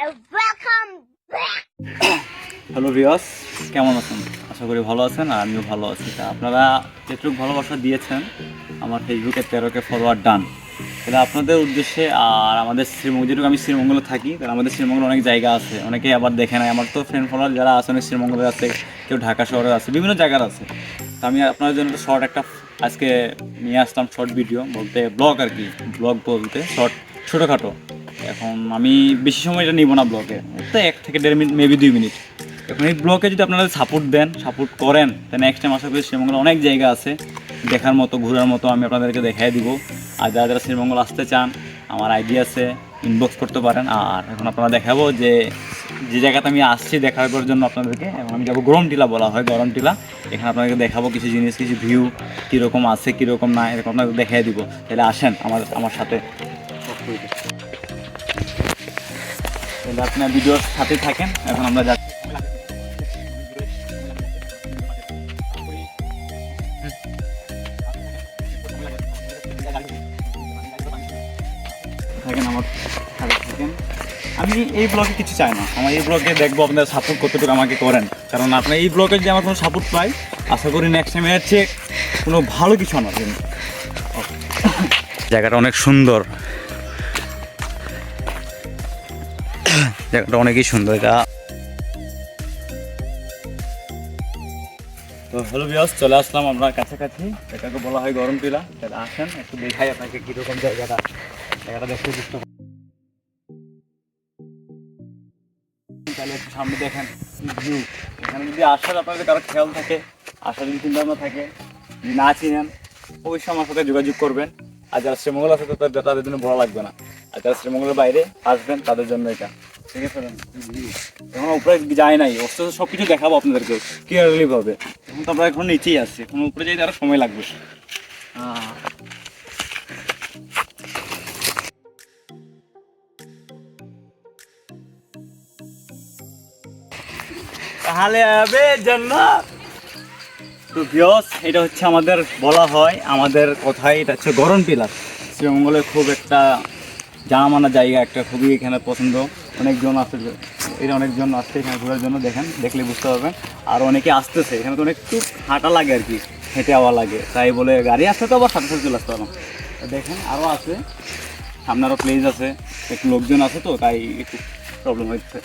welcome back. Hello viewers, কেমন আছেন? আশা করি ভালো আছেন আর আমিও ভালো আছি। তা আপনারা যেটুকু ভালোবাসা দিয়েছেন আমার ফেসবুকে 13K ফলোয়ার ডান, তাহলে আপনাদের উদ্দেশ্যে আর আমাদের শ্রীমঙ্গল, যেটুকু আমি শ্রীমঙ্গলে থাকি, তাহলে আমাদের শ্রীমঙ্গলে অনেক জায়গা আছে, অনেকেই আবার দেখে নাই। আমার তো ফ্রেন্ড ফলোয়ার যারা আছে অনেক শ্রীমঙ্গলে আছে, কেউ ঢাকা শহরে আছে, বিভিন্ন জায়গার আছে। তো আমি আপনাদের জন্য শর্ট একটা আজকে নিয়ে আসলাম, শর্ট ভিডিও বলতে ব্লগ আর কি, ব্লগ বলতে শর্ট, ছোটোখাটো। এখন আমি বেশি সময় এটা নিব না ব্লগে, তো 1 থেকে 1.5 মিনিট, মেবি 2 মিনিট। এখন এই ব্লগে যদি আপনারা সাপোর্ট দেন, সাপোর্ট করেন, তাহলে নেক্সট টাইম আশা করি শ্রীমঙ্গলে অনেক জায়গা আছে দেখার মতো, ঘোরার মতো, আমি আপনাদেরকে দেখাই দিব। আর যারা যারা শ্রীমঙ্গল আসতে চান, আমার আইডি আছে, ইনবক্স করতে পারেন। আর এখন আপনারা দেখাবো যে যে জায়গাতে আমি আসছি দেখার জন্য আপনাদেরকে। এখন আমি যাবো গরম টিলা, বলা হয় গরম টিলা। এখানে আপনাদেরকে দেখাবো কিছু জিনিস, কিছু ভিউ, কীরকম আছে কীরকম না, এরকম আপনাকে দেখাই দিব। তাহলে আসেন আমার সাথে, তাহলে আপনার ভিডিওর সাথে থাকেন। এখন আমরা যাচ্ছি, থাকেন আমার সাথে থাকেন। আমি এই ব্লগে কিছু চাই না, আমার এই ব্লগে দেখবো আপনারা সাপোর্ট কতটুকু আমাকে করেন। কারণ আপনার এই ব্লগে যদি আমার কোনো সাপোর্ট পাই, আশা করি নেক্সট টাইমে হচ্ছে কোনো ভালো কিছু আমার জন্য। জায়গাটা অনেক সুন্দর, জায়গাটা অনেকই সুন্দর। এটা তো হ্যালো ভিউয়ার্স, চলে আসলাম আমরা কাছাকাছি, এটাকে বলা হয় গরম টিলা। তাহলে আসেন একটু দেখাই আপনাকে কীরকম জায়গাটা, জায়গাটা দেখতে বুঝতে পারেন। তাহলে একটু সামনে দেখেন ভিউ। এখানে যদি আসার আপনাদের কারো খেয়াল থাকে, আসার যদি চিন্তাভাবনা থাকে, যদি না চিনেন, অবশ্যই আমার সাথে যোগাযোগ করবেন। আর যারা শ্রীমঙ্গল আছে তাদের জন্য বলা লাগবে না, আর যারা শ্রীমঙ্গলের বাইরে আসবেন তাদের জন্য এটা, ঠিক আছে? এখন উপরে যায় নাই, অবশ্য সব কিছু দেখাবো আপনাদেরকে ক্লিয়ারলি ভাবে। এখন তো আমরা এখন নিচেই আসছি, এখন উপরে যাইতে আরো সময় লাগবে। তাহলে হবে জান্নাত। তো ভিউয়ার্স, এটা হচ্ছে আমাদের বলা হয়, আমাদের কথায় এটা হচ্ছে গরম টিলা। শ্রীমঙ্গলে খুব একটা জানা মানা জায়গা, একটা খুবই এখানে পছন্দ। অনেকজন আসছে, এটা অনেকজন আসছে এখানে ঘোরার জন্য, দেখেন দেখলে বুঝতে পারবেন। আর অনেকে আসতেছে, এখানে তো অনেক একটু হাঁটা লাগে আর কি, হেঁটে আওয়া লাগে, তাই বলে গাড়ি আসতে তো আবার সাথে সাথে চলে আসতে পারলাম। দেখেন আরও আছে, সামনে আরও প্লেস আছে, একটু লোকজন আছে, তো তাই একটু প্রবলেম হচ্ছে।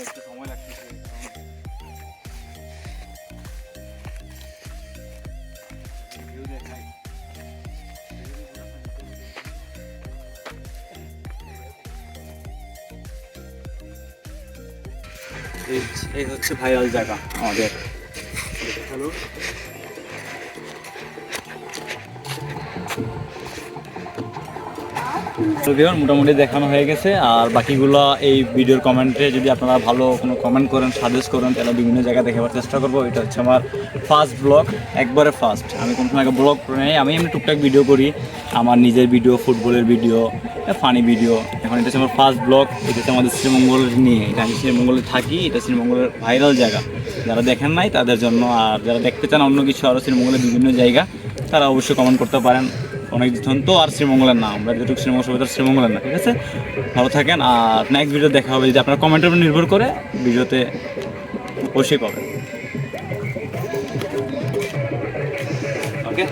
একটু সময় লাগতেছে। এই হচ্ছে ভাইরাল জায়গা আমাদের। হ্যালো, মোটামুটি দেখানো হয়ে গেছে। আর বাকিগুলো এই ভিডিওর কমেন্টে যদি আপনারা ভালো কোনো কমেন্ট করেন, সাজেস্ট করেন, তাহলে বিভিন্ন জায়গায় দেখাবার চেষ্টা করবো। এটা হচ্ছে আমার ফার্স্ট ব্লগ, একবারে ফার্স্ট। আমি কোনো সময় আগে ব্লগ করে নেই, আমি এমনি টুকটাক ভিডিও করি, আমার নিজের ভিডিও, ফুটবলের ভিডিও, ফানি ভিডিও। এখন এটা হচ্ছে আমার ফার্স্ট ব্লগ। এটা হচ্ছে আমাদের শ্রীমঙ্গল নিয়ে, এটা আমি শ্রীমঙ্গলে থাকি, এটা শ্রীমঙ্গলের ভাইরাল জায়গা। যারা দেখেন নাই তাদের জন্য, আর যারা দেখতে চান অন্য কিছু আরও শ্রীমঙ্গলের বিভিন্ন জায়গা, তারা অবশ্যই কমেন্ট করতে পারেন। অনেক জন তো আর শ্রীমঙ্গলের না, আমরা যেটুকু শ্রীমঙ্গল সবাই শ্রীমঙ্গলের না, ঠিক আছে? ভালো থাকেন, আর নেক্সট ভিডিও দেখা হবে। যদি আপনার কমেন্টের উপর নির্ভর করে, ভিডিওতে অবশ্যই পাবেন। ওকে।